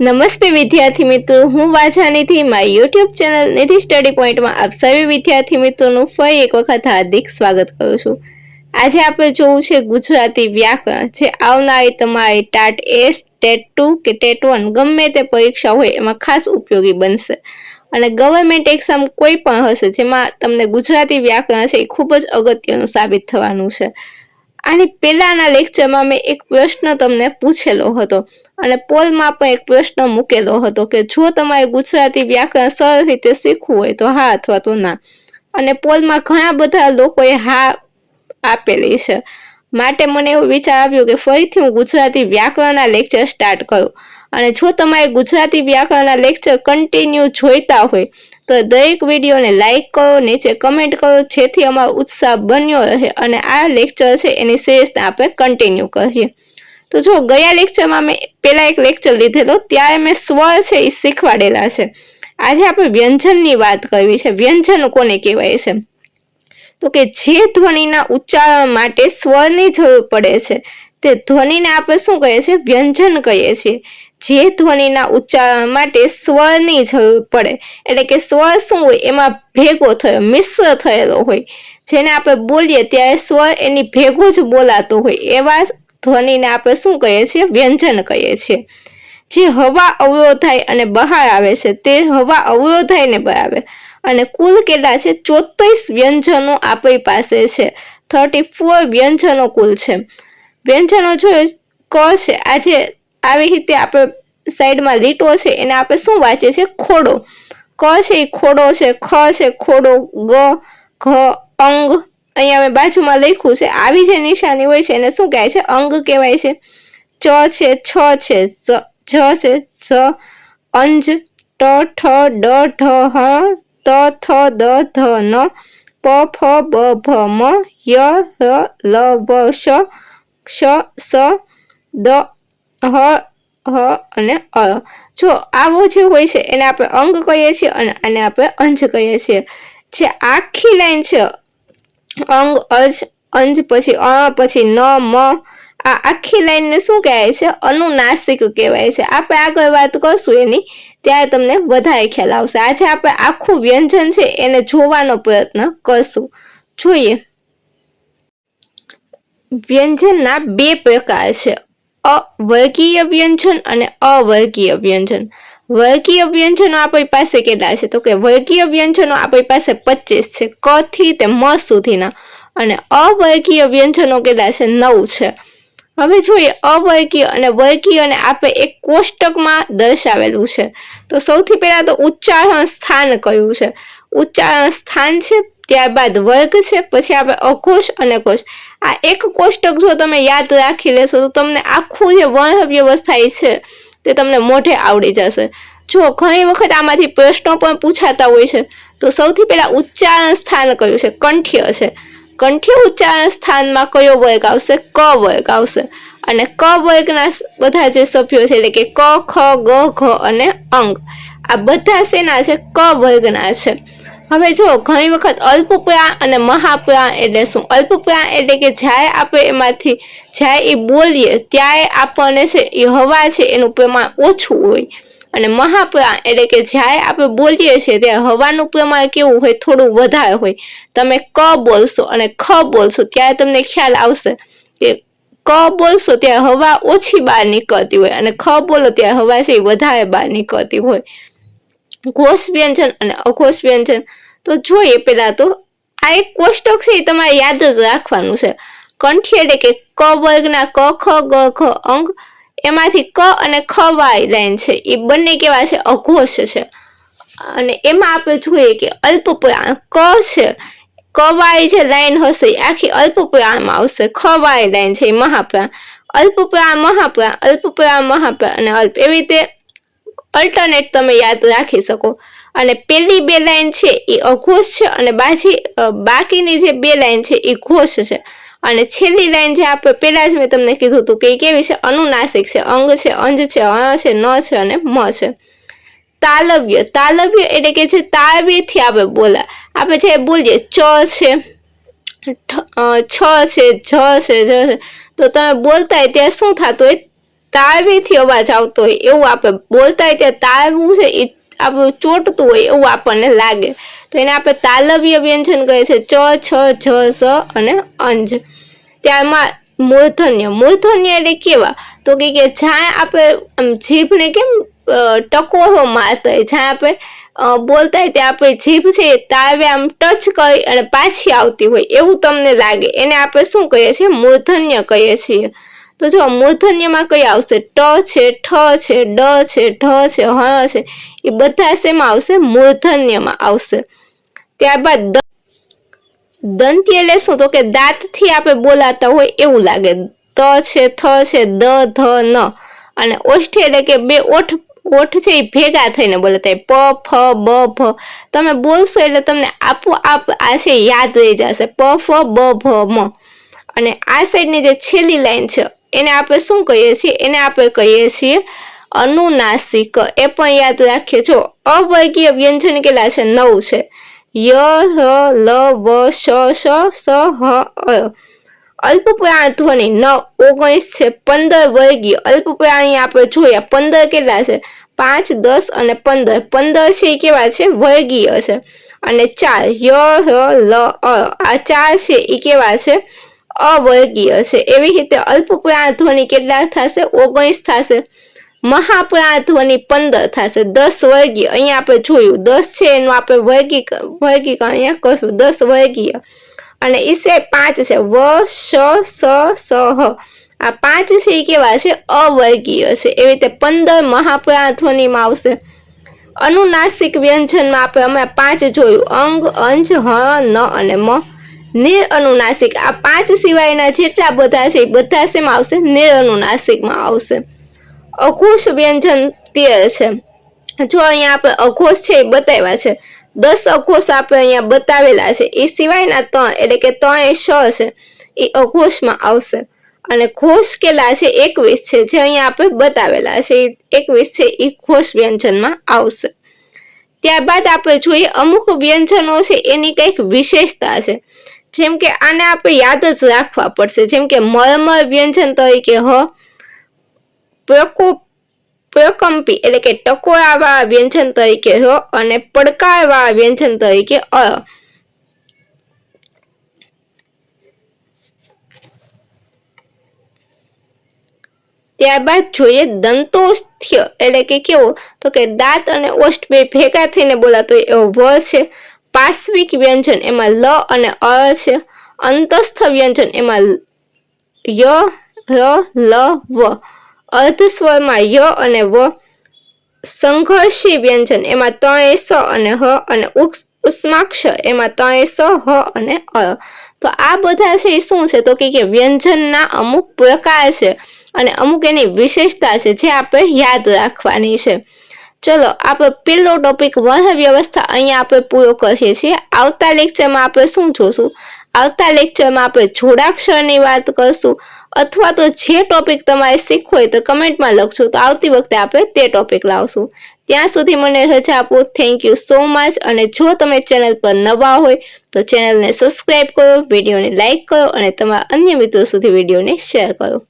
નમસ્તે વિદ્યાર્થી મિત્રો, હું વાછાણીથી મારી યુટ્યુબ ચેનલ નિધિ સ્ટડી પોઈન્ટમાં આપ સર્વે વિદ્યાર્થી મિત્રોનું ફરી એક વખત હાર્દિક સ્વાગત કરું છું। આજે આપણે જોવું છે ગુજરાતી વ્યાકરણ, જે આવનારી તમારી ટાટ એ, ટેટ 2 કે ટેટ 1 ગમે તે પરીક્ષા હોય એમાં ખાસ ઉપયોગી બનશે। અને ગવર્મેન્ટ એક્ઝામ કોઈ પણ હશે જેમાં તમને ગુજરાતી વ્યાકરણ છે એ ખૂબ જ અગત્યનું સાબિત થવાનું છે। આની પહેલાના લેક્ચરમાં મેં એક પ્રશ્ન તમને પૂછેલો હતો અને પોલમાં પણ એક પ્રશ્ન મૂકેલો હતો કે જો તમારે ગુજરાતી વ્યાકરણ સરળ રીતે શીખવું હોય તો હા અથવા તો ના। અને પોલમાં ઘણા બધા લોકોએ હા આપેલી છે, માટે મને એવો વિચાર આવ્યો કે ફરીથી હું ગુજરાતી વ્યાકરણના લેક્ચર સ્ટાર્ટ કરું। અને જો તમારે ગુજરાતી વ્યાકરણના લેક્ચર કન્ટિન્યુ જોઈતા હોય તો દરેક વિડીયોને લાઈક કરો, નીચે કમેન્ટ કરો, જેથી અમારો ઉત્સાહ બન્યો રહે અને આ લેક્ચર છે એની સિરીઝને આપણે કન્ટિન્યુ કરીએ। તો જો ગયા લેક્ચરમાં મેં પહેલા એક લેક્ચર લીધેલો, ત્યારે મેં સ્વર છે એ શીખવાડેલા છે। આજે આપણે વ્યંજનની વાત કરવી છે। વ્યંજન કોને કહેવાય છે? તો કે જે ધ્વનિના ઉચ્ચારણ માટે સ્વરની જરૂર પડે છે તે ધ્વનિને આપણે શું કહીએ છીએ? વ્યંજન કહીએ છીએ। જે ધ્વનિના ઉચ્ચારણ માટે સ્વરની જરૂર પડે, એટલે કે સ્વર શું હોય એમાં ભેગો થયો, મિશ્ર થયેલો હોય, જેને આપણે બોલીએ ત્યારે સ્વર એની ભેગો જ બોલાતો હોય, એવા ધ્વનિને આપણે શું કહીએ છીએ? વ્યંજન કહીએ છીએ। જે હવા અવરોધાય અને બહાર આવે છે તે હવા અવરોધાઈને બહાર આવે। અને કુલ કેટલા છે? 34 વ્યંજનો આપણી પાસે છે। 34 વ્યંજનો કુલ છે। વ્યંજનો જોઈએ ક છે, આજે આવી રીતે આપણે સાઈડમાં લીટો છે એને આપણે શું વાંચીએ છીએ? ખોડો। ક છે એ ખોડો છે, ખ છે ખોડો, ગ, ઘ, અંગ, અહીંયા મેં બાજુમાં લખ્યું છે, આવી જે નિશાની હોય છે એને શું કહેવાય છે? અંગ કહેવાય છે। ચ છે, છ છે, જ છે, ઝ, અંજ, ટ, ઠ, ડ, ઢ, હ, ત, થ, દ, ધ, ન, પ, ફ, બ, ભ, મ, ય, ર, લ, ભ, શ, ક્ષ, સ, દ, હ, અને અ। જો આવો જે હોય છે એને આપણે અંગ કહીએ છીએ અને આને આપણે અંજ કહીએ છીએ। જે આખી લાઈન છે અંગ, અંજ, પછી પછી ન, મ, આ આખી લાઈનને શું કહેવાય છે? અનુનાસિક કહેવાય છે। આપણે આગળ વાત કરશું એની, ત્યારે તમને વધારે ખ્યાલ આવશે। આજે આપણે આખું વ્યંજન છે એને જોવાનો પ્રયત્ન કરશું। જોઈએ, વ્યંજનના બે પ્રકાર છે, વર્ગીય વ્યંજન અને અવર્ગીય વ્યંજન। વર્ગીય વ્યંજનો આપણી પાસે કેટલા છે? તો કે વર્ગીય વ્યંજનો આપણી પાસે 25 છે, ક થી તે મ સુધીના, અને અવર્ગીય વ્યંજનો કેટલા છે? 9 છે। હવે જોઈએ અવર્ગીય અને વર્ગીયને આપણે એક કોષ્ટકમાં દર્શાવેલું છે। તો સૌથી પહેલા તો ઉચ્ચારણ સ્થાન કયું છે? ઉચ્ચારણ સ્થાન છે, ત્યારબાદ વર્ગ છે, પછી આપણે અઘોષ અને ઘોષ। આ એક કોષ્ટક જો તમે યાદ રાખી લેશો તો તમને આખું જે વર્ણ વ્યવસ્થા છે તે તમને મોઢે આવડી જશે। જો ઘણી વખત આમાંથી પ્રશ્નો પણ પૂછાતા હોય છે। તો સૌથી પહેલા ઉચ્ચારણ સ્થાન કયું છે? કંઠ્ય છે। કંઠ્ય ઉચ્ચારણ સ્થાનમાં કયો વર્ગ આવશે? ક વર્ગ આવશે। અને ક વર્ગના બધા જે સભ્યો છે એટલે કે ક, ખ, ગ, ઘ અને અંગ, આ બધા શેના છે? ક વર્ગના છે। હવે જો ઘણી વખત અલ્પપ્રાણ અને મહાપ્રાણ એટલે શું? અલ્પપ્રાણ એટલે કે જ્યારે આપણે એમાંથી જ્યારે એ બોલીએ ત્યારે આપણને છે એ હવા છે એનું પ્રમાણ ઓછું હોય, અને મહાપ્રાણ એટલે કે જ્યારે આપણે બોલીએ છીએ ત્યારે હવાનું પ્રમાણ કેવું હોય? થોડું વધારે હોય। તમે ક બોલશો અને ખ બોલશો ત્યારે તમને ખ્યાલ આવશે કે ક બોલશો ત્યારે હવા ઓછી બહાર નીકળતી હોય અને ખ બોલો ત્યારે હવા છે વધારે બહાર નીકળતી હોય। ઘોષ વ્યંજન અને અઘોષ વ્યંજન તો જોઈએ પેલા તો આ એક કોષ્ટક છે એ તમારે યાદ જ રાખવાનું છે। કંઠ્ય એટલે કે ક વર્ગના ક, ખ, ગ, ઘ, અંગ, એમાંથી ક અને ખ વાળી લાઈન છે એ બંને કેવા છે? અઘોષ છે। અને એમાં આપણે જોઈએ કે અલ્પપ્રાણ ક છે, ક વાળી જે લાઈન હશે આખી અલ્પપ્રાણમાં આવશે, ખ વાળી લાઈન છે એ મહાપ્રાણ, અલ્પપ્રાણ, મહાપ્રાણ, અલ્પપ્રાણ, મહાપ્રાણ અને અલ્પ, એવી રીતે અલ્ટરનેટ તમે યાદ રાખી શકો। અને પેલી બે લાઈન છે એ અઘોષ છે અને બાકીની જે બે લાઈન છે એ ઘોષ છે। અને છેલ્લી લાઈન જે આપણે પેલા જ મેં તમને કીધું હતું કે એ કેવી છે? અનુનાસિક છે, અંગ છે, અંજ છે, છે, ન છે અને મ છે। તાલવ્ય, તાલવ્ય એટલે કે જે તાળવેથી આપણે બોલા, આપણે જે બોલીએ ચ છે, છ છે, જ છે, જ છે, તો તમે બોલતા હોય ત્યારે શું થતું હોય? તાળવીથી અવાજ આવતો હોય એવું આપણે બોલતા હોય ત્યાં તાળવું છે એ આપણું ચોટતું હોય એવું આપણને લાગે, તો એને આપણે તાલવ્ય વ્યંજન કહે છે. ચ, છ, જ, સ અને અંજ. ત્યારમાં મૂર્ધન્ય એટલે કેવા, તો કે જ્યાં આપણે જીભને કેમ ટકોરો મારતા હોય, જ્યાં આપણે બોલતા હોય ત્યાં આપણે જીભ છે એ તાળવે આમ ટચ કરી અને પાછી આવતી હોય એવું તમને લાગે, એને આપણે શું કહીએ છીએ? મૂર્ધન્ય કહીએ છીએ. તો જો મૂર્ધન્યમાં કઈ આવશે? ટ છે, ઠ છે, ડ છે, ઢ છે, હ છે, એ બધા શેમાં આવશે? મૂર્ધન્યમાં આવશે. ત્યારબાદ દંત્ય એટલે શું? તો કે દાંતથી આપણે બોલાતા હોય એવું લાગે. ત છે, થ છે, દ, ધ, ન. અને ઓષ્ઠ એટલે કે બે ઓઠ છે એ ભેગા થઈને બોલાતા હોય. પ, ફ, બ, ભ. તમે બોલશો એટલે તમને આપોઆપ આ છે યાદ રહી જશે. પ, ફ, બ, ભ, મ. અને આ સાઈડની જે છેલ્લી લાઈન છે એને આપણે શું કહીએ છીએ? એને આપણે કહીએ છીએ અનુનાસિક. એ પણ યાદ રાખીએ. જો અવર્ગીય વ્યંજન કેટલા છે? 9 છે. ય, હ, લ, વ, શ, સ, હ, અ. અલ્પપ્રાણ ધ્વનિ 19 છે. 15 વર્ગીય અલ્પપ્રાણ અહીં આપણે જોયા 15 કેટલા છે? 5, 10 અને 15. 15 છે એ કેવા છે? વર્ગીય છે. અને 4 ય, હ, લ, અ. આ 4 છે એ કેવા છે? અવર્ગીય છે. એવી રીતે અલ્પપ્રાણ ધ્વનિ કેટલા થશે? 19 થશે. મહાપ્રાણ ધ્વનિ 15 થશે. 10 વર્ગીય અહીંયા આપણે જોયું 10 છે એનું આપણે વર્ગીકરણ અહીંયા કરશું. 10 વર્ગીય. અને એ છે 5 છે. વ, શ, સ, સ, હ. આ 5 છે એ કેવા છે? અવર્ગીય છે. એવી રીતે 15 મહાપ્રાણ ધ્વનિમાં આવશે. અનુનાસિક વ્યંજનમાં આપણે હમણાં 5 જોયું. અંગ, અંજ, હ, ન અને મ. નિરઅનુનાસિક આ 5 સિવાયના જેટલા બધા છે એ બધા શેમાં આવશે? નિરઅનુનાસિકમાં આવશે. અઘોષ વ્યંજન 13 છે. જો અહીંયા આપણે અઘોષ છે એ બતાવ્યા છે. 10 અઘોષ આપણે અહીંયા બતાવેલા છે. એ સિવાયના 3 એટલે કે 3 એ શ છે એ અઘોષમાં આવશે. અને ઘોષ કેટલા છે? 21 છે. જે અહીંયા આપણે બતાવેલા છે 21 છે એ ઘોષ વ્યંજનમાં આવશે. ત્યારબાદ આપણે જોઈએ અમુક વ્યંજનો છે એની કંઈક વિશેષતા છે. જેમ કે આને આપણે યાદ જ રાખવા પડશે. જેમ કે મરમર વ્યંજન તરીકે હ, પ્રકંપી એટલે કે ટકોરાવાળા વ્યંજન તરીકે હ અને પડકારવાળા વ્યંજન તરીકે અ. ત્યારબાદ જોઈએ દંતોસ્થ્ય એટલે કે કેવો? તો કે દાંત અને ઓષ્ઠ બે ભેગા થઈને બોલાતો એવો વ છે. પાર્શ્વિક વ્યંજન એમાં લ અને અ છે. અંતસ્થ વ્યંજન એમાં ય, ર, લ, વ. અર્ધ સ્વરમાં ય અને વ. સંઘર્ષી વ્યંજન એમાં 3 એ સ અને હ અને ઉષ્માક્ષર એમાં 3 એ સ, હ અને અ. તો આ બધા છે શું છે? તો કે વ્યંજનના અમુક પ્રકાર છે અને અમુક એની વિશેષતા છે જે આપણે યાદ રાખવાની છે. ચલો આપણે પેલો ટોપિક વર્ણ વ્યવસ્થા અહીંયા આપણે પૂરો કરીએ છીએ. આવતા લેક્ચરમાં આપણે શું જોશું? આવતા લેક્ચરમાં આપણે જોડાક્ષરની વાત કરશું. અથવા તો જે ટોપિક તમારે શીખવો હોય તો કમેન્ટમાં લખજો. તો આવતી વખતે આપણે તે ટોપિક લાવશું. ત્યાં સુધી મને રજા આપો. Thank you so much. અને જો તમે ચેનલ પર નવા હોય તો ચેનલને સબસ્ક્રાઇબ કરો, વિડીયોને લાઈક કરો અને તમારા અન્ય મિત્રો સુધી વિડીયોને શેર કરો.